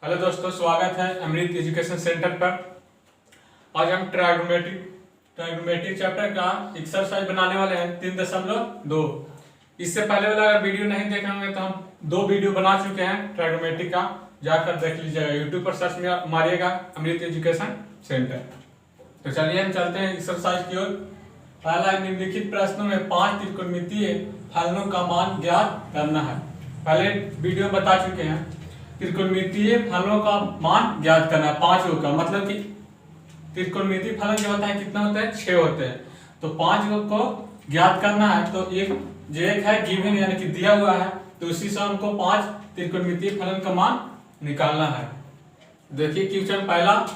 Hello दोस्तों, स्वागत है अमृत एजुकेशन सेंटर पर। आज हम ट्राइगोनोमेट्री चैप्टर का एक्सरसाइज बनाने वाले हैं 3.2। इससे पहले वाला अगर वीडियो नहीं देखे होंगे तो हम 2 वीडियो बना चुके हैं ट्राइगोनोमेट्री का, जाकर देख लीजिएगा। यूट्यूब पर सर्च मारिएगा अमृत एजुकेशन सेंटर। तो चलिए हम चलते हैं एक्सरसाइज की ओर। पहला, निम्नलिखित प्रश्नों में 5 त्रिकोणमितीय फलनों का मान ज्ञात करना है। पहले वीडियो बता चुके हैं, त्रिकोणमितीय फलनों का मान ज्ञात करना है 5 का। मतलब कि त्रिकोणमितीय फलन जो होता है कितना होता है, 6 होते हैं। तो 5 को ज्ञात करना है। तो एक है गिवन यानी कि दिया हुआ है, तो उसी से हमको 5 त्रिकोणमितीय फलन का मान निकालना है। देखिए क्वेश्चन पहला,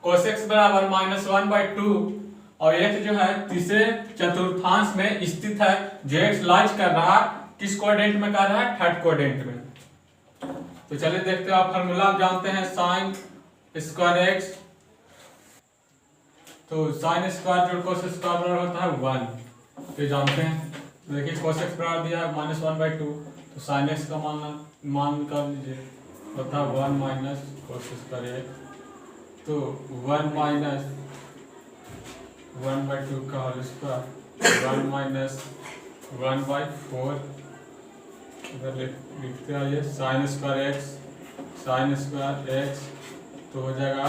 cos x बराबर -1/2 और x जो है तीसरे चतुर्थांश में स्थित है। जो x लाइज कर रहा है किस कोऑर्डिनेट में कर रहा है, थर्ड कोऑर्डिनेट में। तो चलिए देखते हैं, आप फार्मूला जानते हैं sin स्क्वायर x। तो sin स्क्वायर जोड़ cos स्क्वायर बराबर होता है 1, तो जानते हैं। देखिए cos x बराबर दिया है -1/2, तो sin x का मान निकाल लीजिए, होता है 1 माइनस cos स्क्वायर x। तो 1 माइनस 1/2 का होल स्क्वायर 1 माइनस 1/4। इधर लिखते आइए sin स्क्वायर x तो हो जाएगा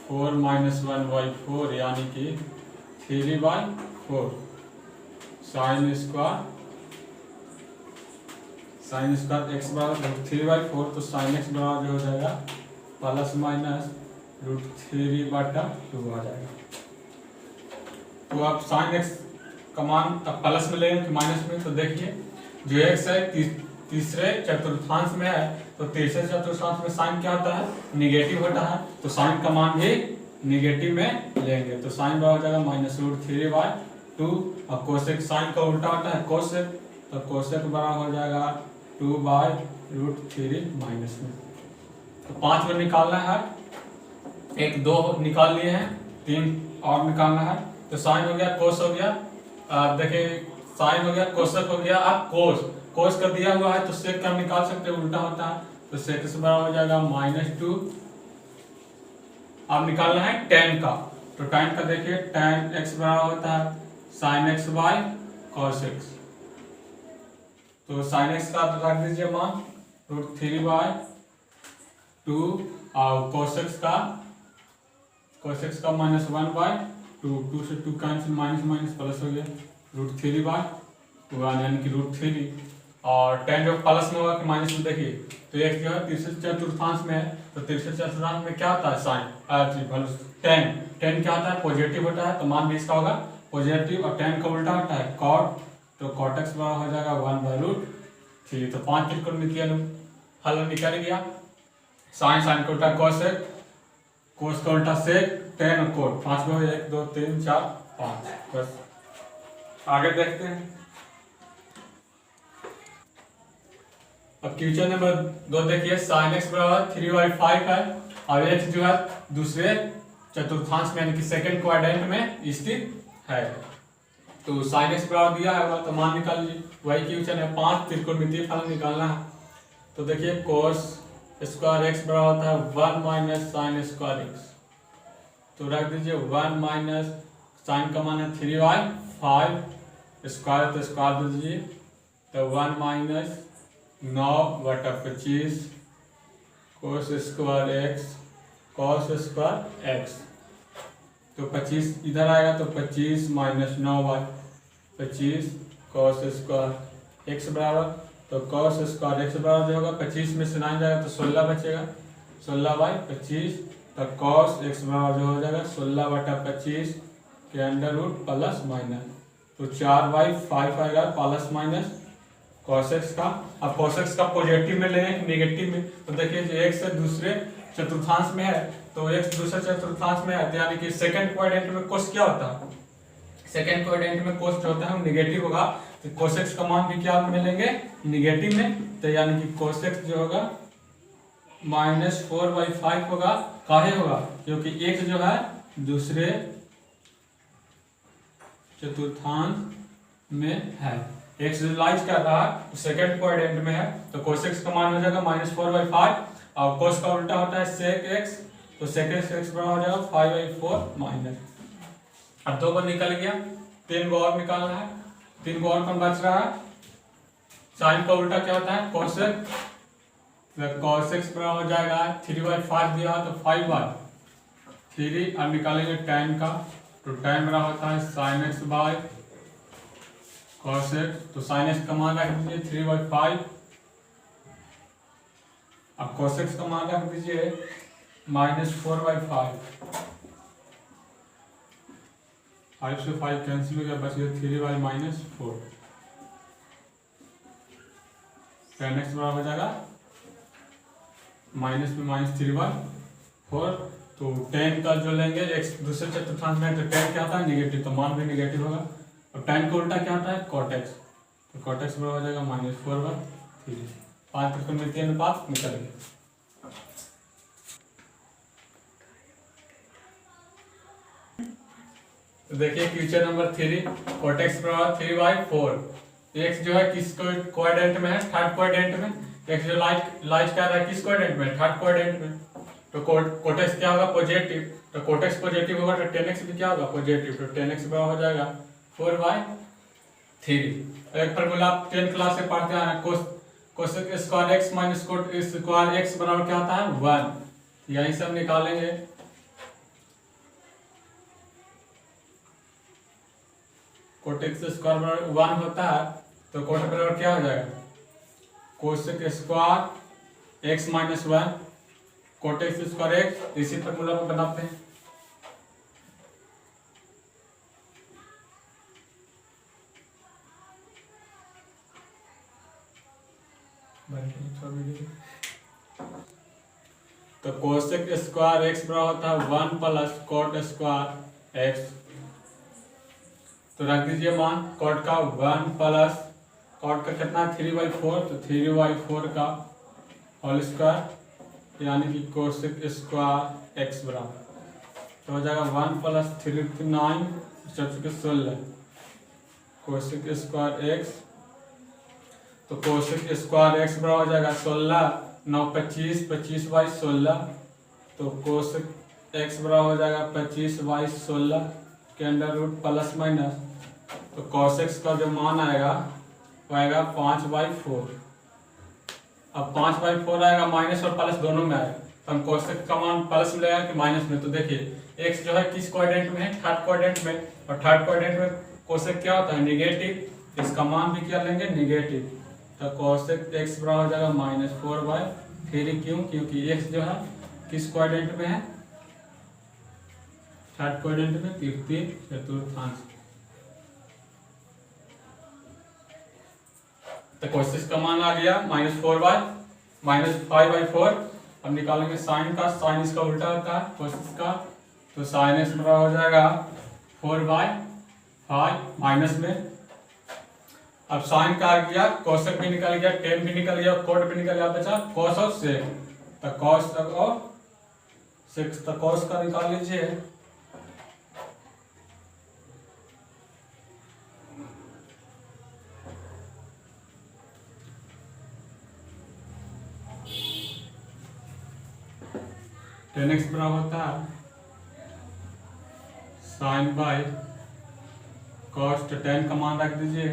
4 माइनस 1/4 यानी कि 3/4। sin स्क्वायर x बराबर 3/4, तो sin x बराबर हो जाएगा प्लस माइनस √3/2 आ जाएगा। तो आप sin x का मान अब प्लस में लेंगे कि माइनस में। तो देखिए जो x है तीसरे चतुर्थांश में है, तो तीसरे चतुर्थांश में साइन क्या होता है, निगेटिव होता है। तो साइन का मान भी निगेटिव में लेंगे, तो साइन बराबर हो जाएगा -√3/2। और कोसेक साइन का उल्टा होता है कोसेक, तो कोसेक बराबर हो जाएगा 2/√3 माइनस में। तो 5 को निकालना है, 1 2 निकाल लिए हैं, 3 और निकालना है। तो साइन हो गया, कोस हो गया। देखिए साइन हो गया, कोसेक हो गया। अब कोस का दिया हुआ है तो सेक का हम निकाल सकते हैं, उल्टा होता है। तो सेक से बराबर हो जाएगा -2। अब निकालना है tan का, तो tan का देखिए tan x बराबर होता है sin x by cos x। तो sin x का रख दीजिए मान √3/2 और cos x का -1/2। 2 से 2 कैंसिल, माइनस माइनस प्लस हो गया √3/1 यानी कि √3। और tan जो प्लस में होगा कि माइनस में, देखिए तो एक जो है तीसरे चतुर्थांश में है, तो तीसरे चतुर्थांश में क्या होता है, साइन tan क्या होता है, पॉजिटिव होता है। तो मान भी इसका होगा पॉजिटिव, और tan का उल्टा होता है cot, तो cot x बराबर हो जाएगा 1/√3। तो 5 त्रिकोणमितीय फलन निकल गया। साइन का उल्टा cosec, cos का उल्टा sec, tan और cot। 5 को 1 2 3 4 5। बस आगे देखते हैं। अब क्वेश्चन नंबर 2 देखिए, sin x बराबर 3/5 है और x जो है दूसरे चतुर्थांश में यानी कि सेकंड क्वाड्रेंट में स्थित है। तो sin x बराबर दिया है तो मान निकाल लीजिए। वही क्वेश्चन है, 5 त्रिकोणमितीय फलन निकालना है। तो देखिए cos स्क्वायर x बराबर होता है 1 माइनस sin स्क्वायर x। तो रख दीजिए 1 माइनस sin का मान है 3/5, स्क्वायर तो स्क्वायर दे दीजिए, तो 1 माइनस 9/25 cos स्क्वायर x। तो 25 इधर आएगा, तो 25 माइनस 9/25 cos स्क्वायर x बराबर, तो cos स्क्वायर x बराबर जो होगा 25 में से 9 जाएगा तो 16 बचेगा, 16/25। तो cos x बराबर जो हो जाएगा 16/25 के अंडर रूट प्लस माइनस, तो 4/5 आएगा प्लस माइनस cos x का। अब cos x का पॉजिटिव में लेंगे कि नेगेटिव में, तो देखिए x से दूसरे चतुर्थांश में है, तो x दूसरे चतुर्थांश में है, तो यानी कि सेकंड क्वाड्रेंट में cos क्या होता है, सेकंड क्वाड्रेंट में cos जो होता है नेगेटिव होगा। तो cos x का मान भी क्या में लेंगे, नेगेटिव में। तो यानी कि cos x जो होगा -4/5 होगा। काहे होगा, क्योंकि x जो है दूसरे चतुर्थांश में है, एक्स लाइज कर रहा है सेकंड क्वाड्रेंट में है, तो cos x का मान हो जाएगा -4/5 और कोस का उल्टा होता है सेक एक्स, तो सेक एक्स बराबर हो जाएगा 5/4 माइनस। अब 2 को निकल गया, 3 को और निकालना है, 3 को और कम बच रहा है। साइन का उल्टा क्या होता है कोसेक, cos x बराबर हो जाएगा 3/5 दिया तो 5/3। अब निकालेंगे tan का, तो tan बराबर होता है sin x by cos x, तो sin x का मान रख दीजिए 3/5। अब cos x का मान रख दीजिए -4/5। 5 से 5 कैंसिल हो गया, बच गया 3/-4। tan x बराबर हो जाएगा माइनस में -3/4। तो tan का जो लेंगे x दूसरे चतुर्थांश में, तो tan क्या होता है निगेटिव, तो मान भी निगेटिव होगा। और tan का उल्टा क्या होता है cot x, तो cot x बराबर हो जाएगा -4/3। 5 त्रिकोण में 3 बात निकल गया। तो देखिए क्वेश्चन नंबर 3, cot x बराबर 3/4। x जो है किस क्वाड्रेंट में है, थर्ड क्वाड्रेंट में। x जो लाइट कर रहा है किस क्वाड्रेंट में, थर्ड क्वाड्रेंट में। तो cot x क्या होगा पॉजिटिव, तो cot x पॉजिटिव होगा तो tan x भी क्या होगा पॉजिटिव, तो tan x बराबर हो जाएगा 4/3। एक फार्मूला आप 10th क्लास से पढ़ते हैं, cosec square x minus cot square x बराबर क्या होता है 1। यही सब निकालेंगे। कोट x स्क्वायर बराबर 1 होता है, तो कोट बराबर क्या हो जाएगा cosec square x minus 1 cot x square x। इसी फार्मूला को बनाते हैं। तो कोसेक स्क्वायर x बराबर होता है 1 प्लस कोट स्क्वायर x। तो रख दीजिए मान कोट का 1 प्लस कोट का कितना 3/4, तो 3/4 का होल स्क्वायर, यानी कि कोसेक स्क्वायर x बराबर तो हो जाएगा 1 प्लस 3 9 16 कोसेक स्क्वायर x। तो कोसेक स्क्वायर x बराबर हो जाएगा 16 9 25 25/16। तो कोसेक x बराबर हो जाएगा 25/16 के अंडर रूट प्लस माइनस। तो cos x का जो मान आएगा वो आएगा 5/4। अब 5/4 आएगा, माइनस और प्लस दोनों में आएगा, तो हम cos x का मान प्लस में लेगा कि माइनस में। तो देखिए x जो है किस क्वाड्रेंट में है, थर्ड क्वाड्रेंट में, और थर्ड क्वाड्रेंट में cos x क्या होता है निगेटिव, इसका मान भी क्या लेंगे निगेटिव। तो cos x बराबर हो जाएगा -4/3। क्यों, क्योंकि x जो है किस क्वाड्रेंट में है थर्ड क्वाड्रेंट में, तृतीय चतुर्थांश। तो कोशिश का मान आ गया -5/4। अब निकालेंगे साइन का, साइन इसका उल्टा होता है कोशिश का, तो साइन x बराबर हो जाएगा 4/5 माइनस में। अब साइन का आ गया, कोसेक भी निकल गया, टेन भी निकल गया, कोट भी निकल गया, बचा कॉस और सेक। तो कॉस तक और सेक, तो कॉस का निकाल लीजिए। टेन एक्स बराबर होता है साइन बाई कॉस। तो टेन का मान रख दीजिए,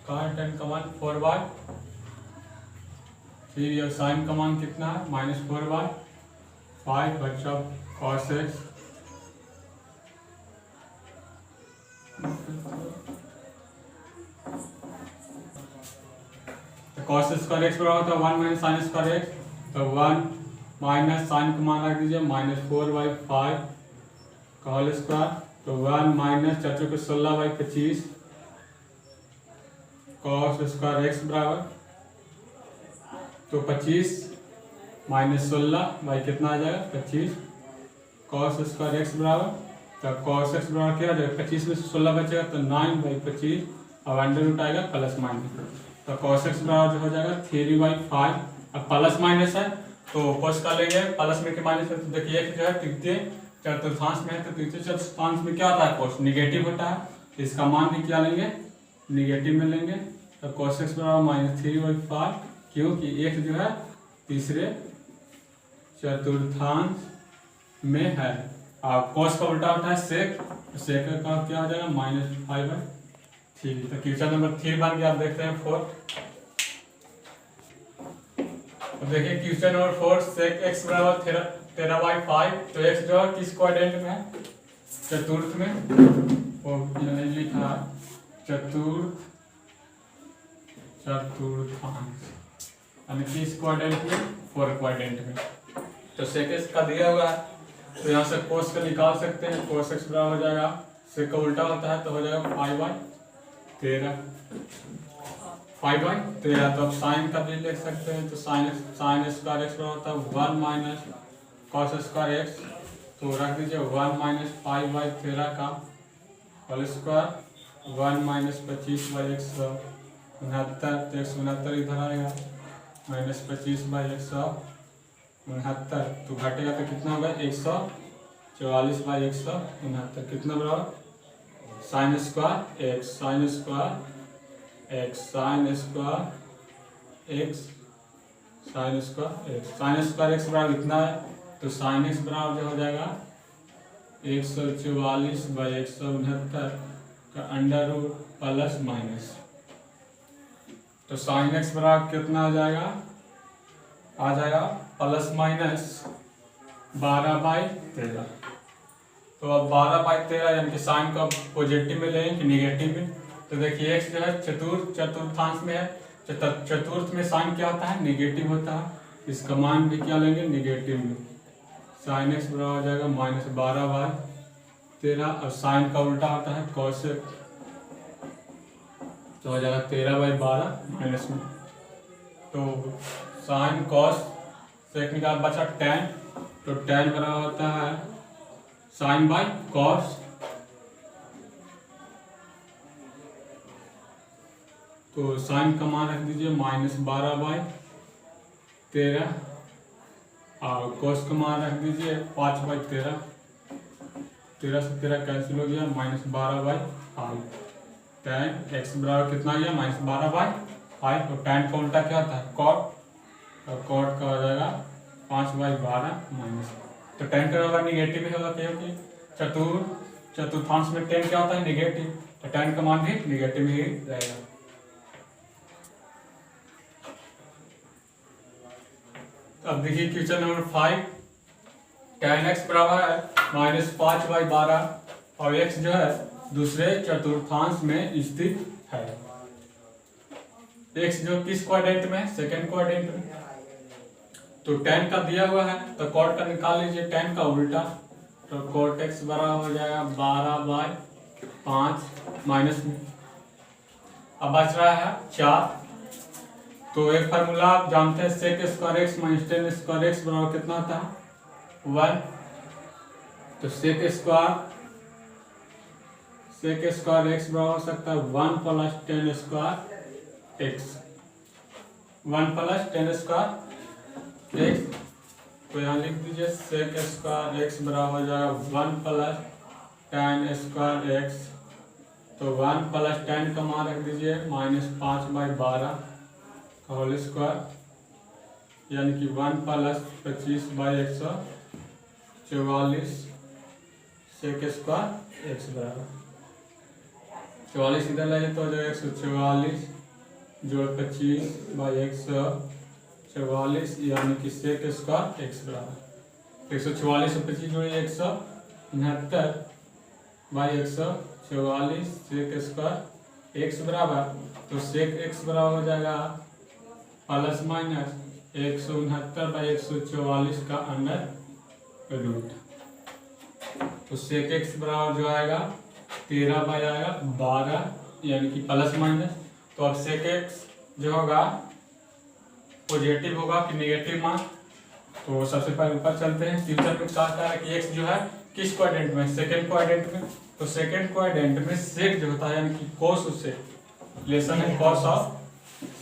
कॉस टेन का मान 4/3। और साइन का मान कितना है -4/5 बच्चा cos x. Cos square x बराबर होता है 1 माइनस साइन स्क्वायर एक्स। तो 1 माइनस साइन का मान रख दीजिए -4/5 का होल स्क्वायर। तो 1 माइनस 4 को 16/25 कॉस स्क्वायर एक्स बराबर, तो 25 माइनस 16 बाई कितना आ जाएगा 25 कॉस स्क्वायर एक्स बराबर। तो कॉस एक्स बराबर क्या आ जाएगा 25 में से 16 बचेगा तो 9/25 और अंडर रूट आएगा प्लस माइनस। तो कॉस एक्स बराबर हो जाएगा 3/5। अब प्लस माइनस है तो कॉस का लेंगे प्लस में के माइनस में। तो देखिए एक जो है तृतीय चतुर्थांश में है, तो तृतीय चतुर्थांश में क्या होता है कॉस निगेटिव होता है, तो इसका मान भी क्या लेंगे निगेटिव में लेंगे। तो कॉस एक्स बराबर -3/5, क्योंकि एक जो है तीसरे चतुर्थांश में है। और कॉस का उल्टा होता है सेक, सेक का क्या हो जाएगा -5/3। तो क्वेश्चन नंबर 3 बन गया। आप देखते हैं 4। अब देखिए क्वेश्चन नंबर 4, सेक x बराबर 13/5। तो x जो है किस क्वाड्रेंट में है? चतुर्थ में। और लिखा चतुर्थांश यानी किस क्वाड्रेंट में? 4 क्वाड्रेंट में। तो सेक x का दिया हुआ है, तो यहाँ से कोस का निकाल सकते हैं। कोस x बराबर हो जाएगा, सेक का उल्टा होता है तो हो जाएगा 5/13। 5/13। तो अब साइन का भी लिख सकते हैं। तो साइन स्क्वायर x बराबर होता है 1 माइनस कॉस स्क्वायर x। तो रख दीजिए 1 माइनस 5/13 का होल स्क्वायर, 1 माइनस 25/169। तो 169 इधर आएगा, माइनस 25/169। तो घटेगा तो कितना होगा? 144/169। कितना बराबर? Sine square x, sine square x, sine square x, sine square x। Sine square x बराबर इतना है, तो साइन x बराबर जो हो जाएगा 144/169 का अंडर रूट प्लस माइनस। तो साइन x बराबर कितना आ जाएगा? आ जाएगा प्लस माइनस 12/13। तो अब 12/13 यानी कि साइन को पॉजिटिव में लें कि निगेटिव में? तो देखिए x जो है चतुर्थांश में है। चतुर्थ में साइन क्या होता है? निगेटिव होता है। इसका मान भी क्या लेंगे? निगेटिव में। साइन x बराबर हो जाएगा -12/13। और साइन का उल्टा होता है कॉस, तो हो जाएगा 13/12 माइनस में। तो साइन कॉस सेक निकाल बचा tan। तो tan बराबर होता है साइन बाई कॉस। तो साइन का मान रख दीजिए -12/13 और कॉस का मान रख दीजिए 5/13। 13 से 13 कैंसिल हो गया, -12/5। tan x बराबर कितना गया? -12/5। और tan का उल्टा क्या होता है? cot। और cot का हो जाएगा 5/12 माइनस। तो tan का होगा निगेटिव ही होगा, क्योंकि चतुर्थांश में tan क्या होता है? निगेटिव। तो tan का मान भी निगेटिव ही रहेगा। अब देखिए क्वेश्चन नंबर 5, tan x बराबर है -5/12 और x जो है दूसरे चतुर्थांश में स्थित है। x जो किस क्वाड्रेंट में है? सेकेंड क्वाड्रेंट में। तो tan का दिया हुआ है, तो cot का निकाल लीजिए, tan का उल्टा। तो cot x बराबर हो जाएगा 12/5 माइनस में। अब बच रहा है 4। तो एक फार्मूला आप जानते हैं, sec square x minus tan square x बराबर कितना होता है? 1। तो सेक स्क्वायर x बराबर हो सकता है 1 plus tan square x। 1 plus tan square x। तो यहाँ लिख दीजिए सेक स्क्वायर x बराबर हो जाएगा 1 प्लस tan स्क्वायर x। तो 1 प्लस tan का मान रख दीजिए -5/12 होल स्क्वायर, यानी कि 1 प्लस 25/144 सेक स्क्वायर x बराबर 44 इधर लाइए तो हो जाएगा 144 जोड़ 25/144, यानी कि सेक स्क्वायर x बराबर 144 और 25 जोड़िए 169/144 सेक स्क्वायर x बराबर। तो सेक x बराबर हो जाएगा प्लस माइनस 169/144 का अंडर रूट। तो सेक x बराबर जो आएगा 13/12 यानी कि प्लस माइनस। तो अब सेक x जो होगा पॉजिटिव होगा कि नेगेटिव मान? तो सबसे पहले ऊपर चलते हैं। फ्यूचर में कहा है कि x जो है किस क्वाड्रेंट में? सेकेंड क्वाड्रेंट में। तो सेकेंड क्वाड्रेंट में सेक जो होता है यानी कि cos उससे रिलेशन है cos ऑफ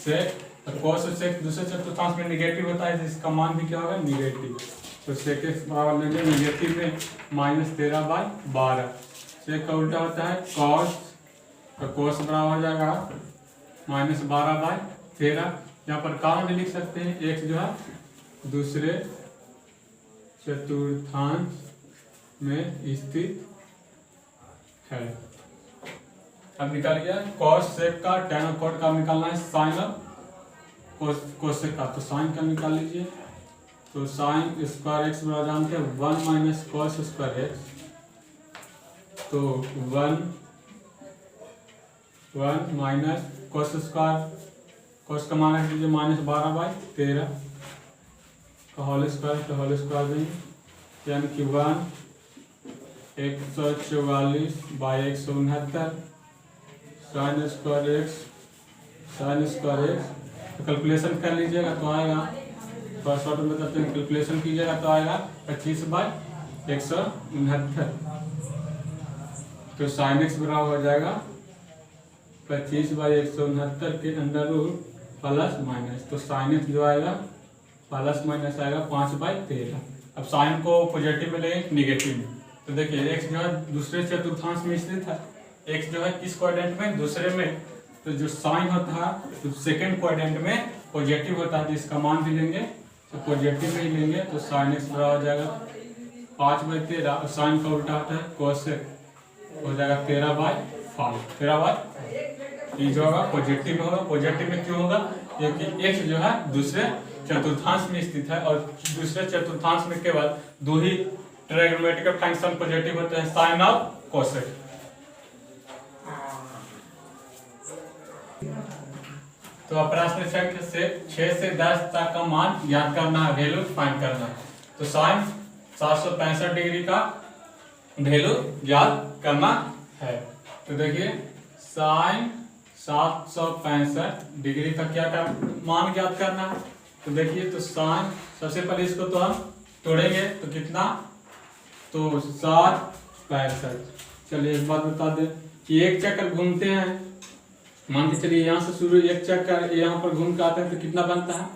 सेक। तो cos सेक दूसरे चतुर्थांश में निगेटिव होता है, जिसका मान भी क्या होगा? निगेटिव। तो सेक x बराबर लेंगे निगेटिव में -13/12। सेक का उल्टा होता है cos। तो cos बराबर हो जाएगा -12/13। यहाँ पर कारण भी लिख सकते हैं, x जो है दूसरे चतुर्थांश में स्थित है। अब निकल गया कॉस सेक का, टैन ऑफ कॉट का निकालना है, साइन ऑफ कोसेक का। तो साइन का निकाल लीजिए। तो साइन स्क्वायर एक्स बराबर जानते हैं 1 माइनस कॉस स्क्वायर एक्स। तो 1 माइनस कॉस स्क्वायर, कॉस का मान रख दीजिए -12/13 का होल स्क्वायर देंगे, यानी कि 144/169 साइन स्क्वायर एक्स तो कैलकुलेशन कर लीजिएगा तो आएगा, थोड़ा शॉर्ट में बताते हैं, कैलकुलेशन कीजिएगा तो आएगा 25/169। तो साइन एक्स बराबर हो जाएगा 25/169 के अंडर रूट प्लस माइनस। तो साइन एक्स जो आएगा प्लस माइनस आएगा 5/13। अब साइन को पॉजिटिव में लेंगे निगेटिव में। तो देखिए एक्स जो है दूसरे चतुर्थांश में स्थित है, एक्स जो है किस क्वाड्रेंट में, दूसरे में। तो जो साइन होता है तो सेकेंड क्वाड्रेंट में पॉजिटिव होता है, जिसका मान भी लेंगे तो पॉजिटिव में ही लेंगे। तो साइन एक्स बराबर हो जाएगा 5/13 और साइन का उल्टा होता है कोसेक, हो जाएगा 13/5। 13/, ये जो होगा पॉजिटिव में होगा। पॉजिटिव में क्यों होगा, क्योंकि एक्स जो है दूसरे चतुर्थांश में स्थित है और दूसरे चतुर्थांश में केवल दो ही ट्रायगोनोमेट्रिक फंक्शन पॉजिटिव होते हैं, साइन और कोसेक। तो प्रश्न संख्या से 6 से 10 तक का मान ज्ञात करना है, वैल्यू फाइंड करना है। तो साइन 765 डिग्री का वैल्यू ज्ञात करना है। तो देखिए साइन 765 डिग्री का क्या मान ज्ञात करना है। तो देखिए तो साइन, सबसे पहले इसको तो हम तोड़ेंगे तो कितना, तो 765। चलिए एक बात बता दें कि एक चक्कर घूमते हैं, मान के चलिए यहाँ से शुरू एक चक्कर यहाँ पर घूम के आते हैं तो कितना बनता है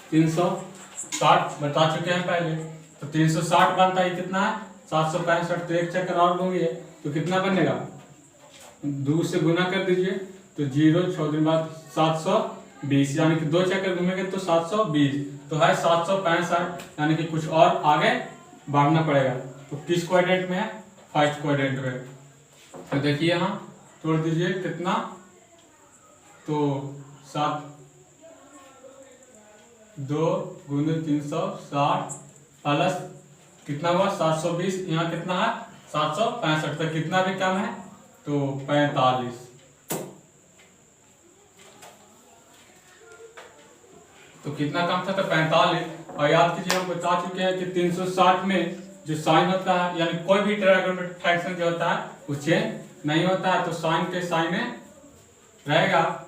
360, बता चुके हैं पहले। तो 360 बनता है, कितना है 765। तो एक चक्कर और घूमिए तो कितना बनेगा, 2 से गुना कर दीजिए तो 0, 6 दिन बाद 720, यानी कि 2 चक्कर घूमेंगे तो 720। तो है 765, यानी कि कुछ और आगे बढ़ना पड़ेगा। तो किस क्वाड्रेंट में है, फर्स्ट क्वाड्रेंट में। तो देखिए यहाँ तोड़ दीजिए कितना, तो 2 गुने 360 प्लस कितना हुआ 720, यहाँ कितना है 765, तो कितना भी कम है तो 45। तो कितना कम था तो 45। और याद कीजिए हम बता चुके हैं कि 360 में जो साइन होता है, यानी कोई भी ट्रायगोनोमेट्रिक फंक्शन जो होता है वो चेंज नहीं होता है। तो साइन के साइन में रहेगा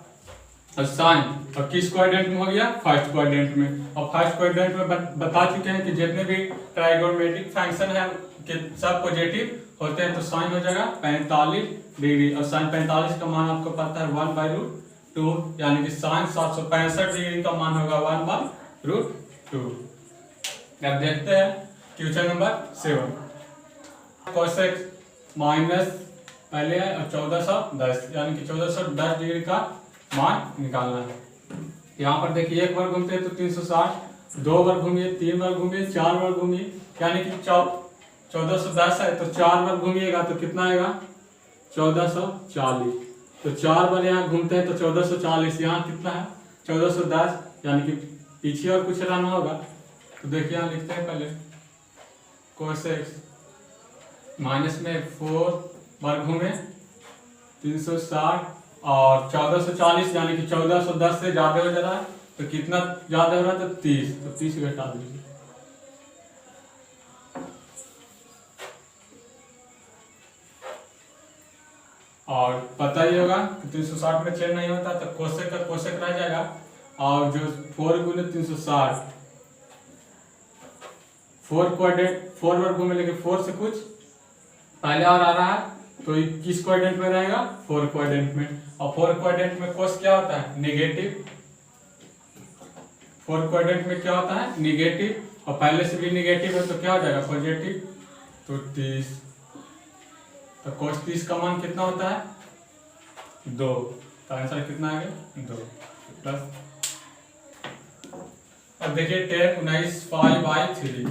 और साइन, और किस क्वाड्रेंट में हो गया, फर्स्ट क्वाड्रेंट में। और फर्स्ट क्वाड्रेंट में बता चुके हैं कि जितने भी ट्रायगोनोमेट्रिक फंक्शन है कि सब पॉजिटिव होते हैं। तो साइन हो जाएगा 45 डिग्री, और साइन 45 का मान आपको पता है 1/√2, यानी कि साइन 765 डिग्री का मान होगा 1/√2। अब देखते हैं क्वेश्चन नंबर 7। कोसेक माइनस पहले है और 1410, यानी कि 1410 डिग्री का मान निकालना है। यहाँ पर देखिए एक बार घूमते हैं तो 360, 2 बार घूमिए, 3 बार घूमिए, 4 बार घूमिए, यानी कि 1410 है तो 4 बार घूमिएगा तो कितना आएगा 1440। तो 4 बार यहाँ घूमते हैं तो 1440, यहाँ कितना है 1410, यानी कि पीछे और कुछ रहना होगा। तो देखिए यहाँ लिखते हैं पहले कोसेक माइनस में 4 बार घूमे 360 और 1440, यानी कि 1410 से ज्यादा हो जा रहा है। तो कितना ज्यादा हो रहा है तो 30, तो 30 घटा दीजिए। और पता ही होगा कि 360 में चेंज नहीं होता, तो कोसेक का कोसेक रह जाएगा। और जो 4 गुने 360, 4 क्वाड्रेंट 4 बार घूमे, लेकिन 4 से कुछ पहले और आ रहा है तो किस क्वाड्रेंट में रहेगा, 4 क्वाड्रेंट में। और 4 क्वाड्रेंट में कोस क्या होता है, नेगेटिव। 4 क्वाड्रेंट में क्या होता है, नेगेटिव, और पहले से भी नेगेटिव है तो क्या हो जाएगा पॉजिटिव। तो 30, तो कोस 30 का मान कितना होता है 2, तो आंसर कितना आ गया 2 प्लस। अब देखिए 10 19 पाई बाई 3,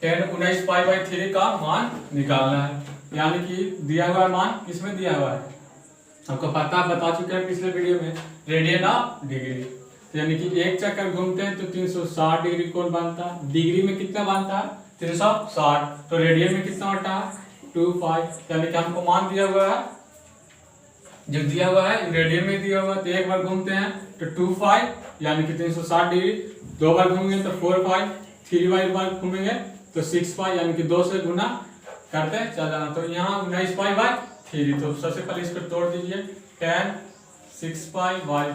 10 19 पाई बाई 3 का मान निकालना है। यानी कि दिया हुआ मान किसमें दिया हुआ है, आपको पता बता चुके हैं पिछले वीडियो में, रेडियन ऑफ डिग्री। तो यानी कि एक चक्कर घूमते हैं तो 360 डिग्री कोण बनता है, डिग्री में कितना बनता है 360, तो रेडियन में कितना होता है 25। यानी कि हमको मान दिया हुआ है, जो दिया हुआ है रेडियन में दिया हुआ है, तो एक बार घूमते हैं तो 25 यानी कि 360 डिग्री, दो बार घूमेंगे तो 45, 3 बार घूमेंगे तो 6 यानी कि 2 से गुना करते चल जाना। तो यहाँ 19 पाई बाई 3, तो सबसे पहले इसको तोड़ दीजिए, 10 6 पाई बाई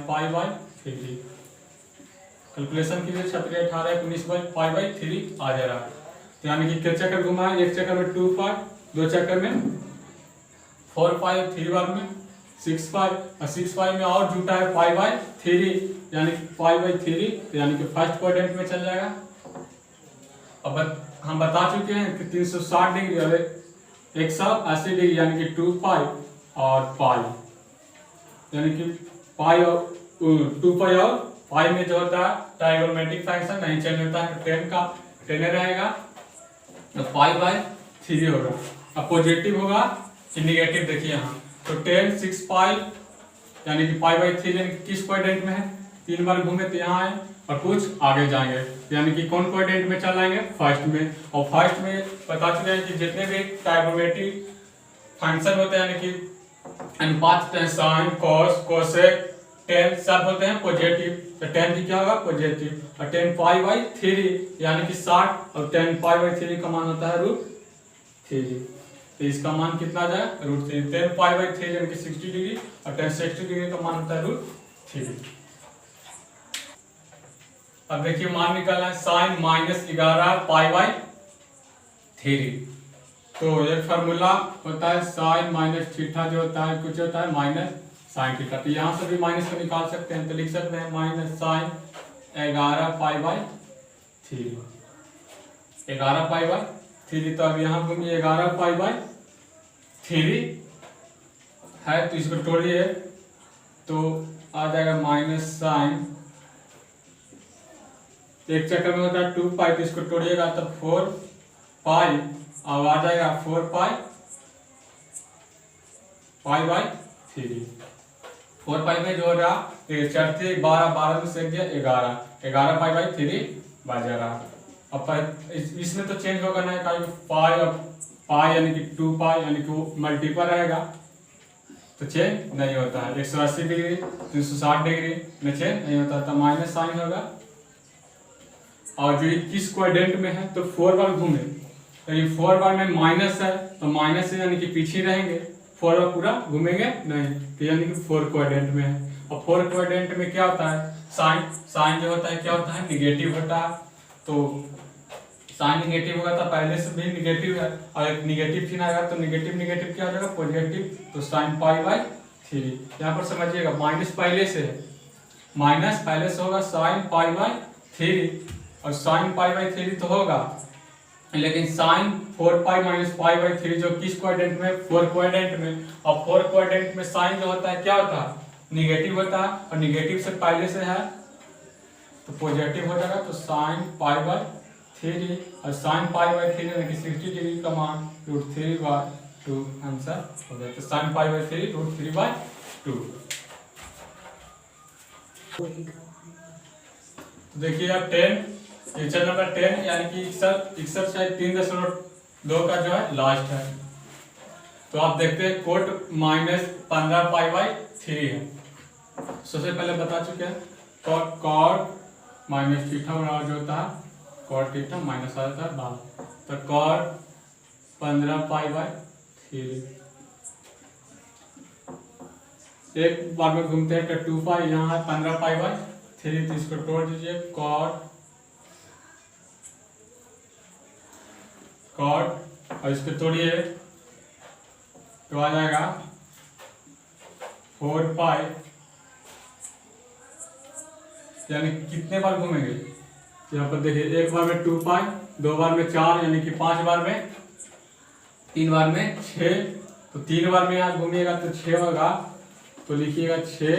3, कैलकुलेशन कीजिए 36 18 19 पाई बाई 3 आ जा रहा है। तो यानी कि कितने चक्कर घुमा है, एक चक्कर में 2 पाई, दो चक्कर में 4 पाई, 3 बार में 6 पाई, और 6 पाई में और जुटा है पाई बाई 3 यानी कि पाई बाई 3, तो यानी कि फर्स्ट क्वाड्रेंट में चल जाएगा। अब हम बता चुके हैं कि 360 डिग्री और 180 डिग्री यानी कि 2 पाई और पाई, यानी कि पाई और 2 पाई और पाई में जो होता है ट्राइगोनोमेट्रिक फंक्शन नहीं चेंज होता है, तो 10 का 10 रहेगा, तो पाई बाई 3 होगा। अब पॉजिटिव होगा कि निगेटिव, देखिए यहाँ तो 10 6 पाई यानी कि पाई बाई 3 यानी कि किस क्वाड्रेंट में है, 3 बार घूमे तो यहाँ आए और कुछ आगे जाएंगे, यानी कि कौन क्वाड्रेंट में चलाएंगे, फर्स्ट में। और फर्स्ट में बता चुके हैं कि जितने भी ट्राइगोनोमेट्रिक फंक्शन होते हैं यानी कि अनुपात, साइन कॉस कोसेक टेन सब होते हैं पॉजिटिव, तो 10 भी क्या होगा पॉजिटिव, और 10 पाई बाई 3 यानी कि 60 और 10 पाई बाई 3 का मान होता है √3, तो इसका मान कितना आ जाएगा √3। 10 पाई बाई 3 यानी कि 60 डिग्री और 10 60 डिग्री का मान होता है √3। अब देखिए मान निकालना है साइन -11 पाई बाई 3, तो एक फार्मूला होता है साइन माइनस थीटा जो होता है कुछ होता है माइनस साइन थीटा, तो यहाँ से भी माइनस को निकाल सकते हैं, तो लिख सकते हैं minus sine 11 pi by 3, 11 pi by 3, तो अब यहाँ घूमिए 11 पाई बाई 3 है, तो इसको तोड़िए तो आ जाएगा माइनस साइन, एक चक्कर में होता है 2 पाई, तो इसको तोड़िएगा तो 4 पाई, अब आ जाएगा 4 पाई बाई 3, 4 पाई में जो हो रहा चढ़ते 12 12 में से गया 11 पाई बाई 3 बच जा रहा। अब इसमें तो चेंज होगा ना, पाई और पाई यानी कि 2 पाई यानी कि वो मल्टीपल रहेगा, तो चेंज नहीं होता है। 180 डिग्री 360 डिग्री में चेंज नहीं होता, तो माइनस साइन होगा। और जो किस क्वाड्रेंट में है तो 4 बार घूमे, तो ये 4 बार में माइनस है, तो माइनस है यानी कि पीछे रहेंगे, 4 बार पूरा घूमेंगे नहीं, तो यानी कि 4 क्वाड्रेंट में है। और 4 क्वाड्रेंट में क्या होता है साइन जो होता है क्या होता है निगेटिव होता है, तो साइन निगेटिव होगा तो पहले से भी निगेटिव है, और एक निगेटिव चिन्ह आएगा तो निगेटिव क्या हो जाएगा पॉजिटिव, तो साइन पाई बाई 3। यहाँ पर समझिएगा माइनस पहले से है, माइनस पहले से होगा साइन पाई बाई 3, और साइन पाई बाई 3 तो होगा, लेकिन sine 4 pi minus pi by 3 जो किस क्वाड्रेंट में 4 क्वाड्रेंट में, और 4 क्वाड्रेंट में साइन जो होता है क्या होता है निगेटिव होता है, और निगेटिव से पहले से है तो पॉजिटिव हो जाएगा, तो साइन पाई बाई 3 और साइन पाई बाई 3 यानी कि 60 डिग्री का मान √3/2 आंसर हो गया। तो साइन पाई बाई 3 √3/2। देखिए अब 10 क्वेश्चन नंबर 10 यानी कि एक्सरसाइज 3.2 का जो है लास्ट है, तो आप देखते हैं कोट -15 पाई बाई 3 है। सबसे पहले बता चुके हैं कॉट माइनस थीटा बराबर जो होता है कॉट थीटा माइनस आ जाता है बाहर, तो कॉट 15 पाई बाई 3, एक बार में घूमते हैं तो 2 पाई, यहाँ है 15 पाई बाई 3, तो इसको तोड़ दीजिए कॉट और इसको तोड़िए तो आ जाएगा 4 पाई, यानी कितने बार घूमेंगे यहाँ पर देखिए, एक बार में 2 पाई, 2 बार में 4 यानी कि 5 बार में, 3 बार में 6, तो 3 बार में यहाँ घूमिएगा तो 6 होगा, तो लिखिएगा 6,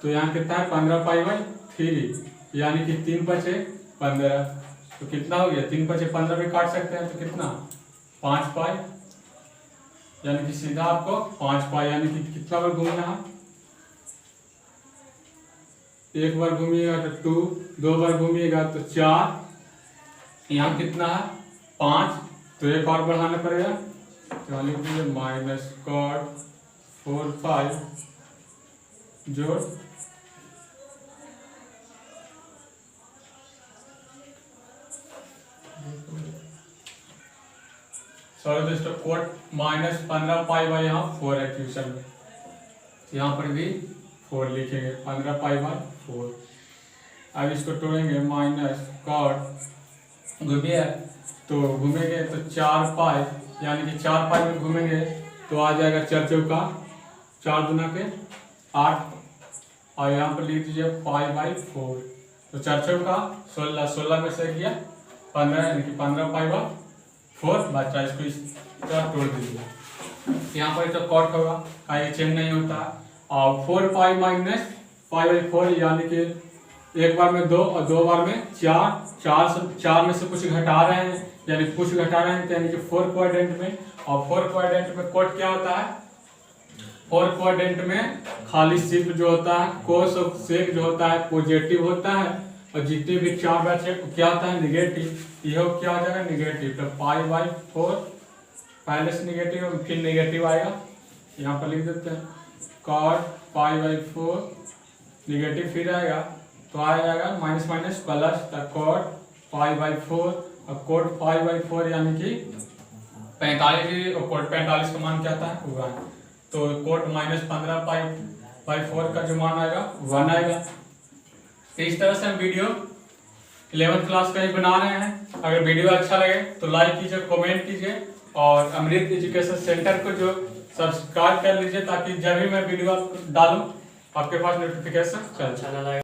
तो यहाँ कितना है 15 पाई बाई 3, यानी कि 3 पचे 15, तो कितना हो गया 3 पचे 15 भी काट सकते हैं, तो कितना 5 पाई, यानी कि सीधा आपको 5 पाई, यानी कि कितना बार घूमना है, एक बार घूमिएगा तो 2, 2 बार घूमिएगा तो 4, यहाँ कितना है 5, तो एक और बढ़ाना पड़ेगा, तो लिख दीजिए माइनस कॉट 4 पाई जोड़ सॉरी दोस्तों कोट माइनस 15 पाई बाई यहाँ 4 है क्वेश्चन में, यहाँ पर भी 4 लिखेंगे 15 पाई बाई 4। अब इसको तोड़ेंगे माइनस कॉट घूमिए तो घूमेंगे तो 4 पाई, यानी कि 4 पाई में घूमेंगे तो आ जाएगा 4 चौका 4 गुना के 8, और यहाँ पर लिख दीजिए पाई बाई 4, तो 4 चौका 16, 16 में से गया 15, यानी कि 15 पाई बाई 4 बच्चा, इसको इस तरह तोड़ दीजिए। यहाँ पर तो कॉट होगा, ये चेंज नहीं होता, और 4 पाई माइनस पाई बाई 4, यानी कि एक बार में 2 और 2 बार में 4 में से कुछ घटा रहे हैं, यानी कुछ घटा रहे हैं, यानी कि 4 क्वाड्रेंट में, और 4 क्वाड्रेंट में कोट क्या होता है, 4 क्वाड्रेंट में खाली सिर्फ जो होता है कोस और सेक जो होता है पॉजिटिव होता है, और जितने भी 4 बचे क्या होता है निगेटिव, यह क्या हो जाएगा निगेटिव, तो पाई बाई 4 पहले से निगेटिव फिर निगेटिव आएगा, यहाँ पर लिख देते हैं कॉट पाई बाई 4 निगेटिव फिर आएगा तो आ जाएगा माइनस माइनस प्लस, तो कॉट पाई बाई 4 और कोट पाई बाई 4, यानी कि 45, और कोट 45 का मान क्या आता है 1, तो कोट माइनस 15 पाई बाई 4 का जो मान आएगा 1 आएगा। तो इस तरह से हम वीडियो 11th क्लास का ही बना रहे हैं। अगर वीडियो अच्छा लगे तो लाइक कीजिए, कमेंट कीजिए, और अमृत एजुकेशन सेंटर को जो सब्सक्राइब कर लीजिए, ताकि जब भी मैं वीडियो डालूं आपके पास नोटिफिकेशन चल जाए।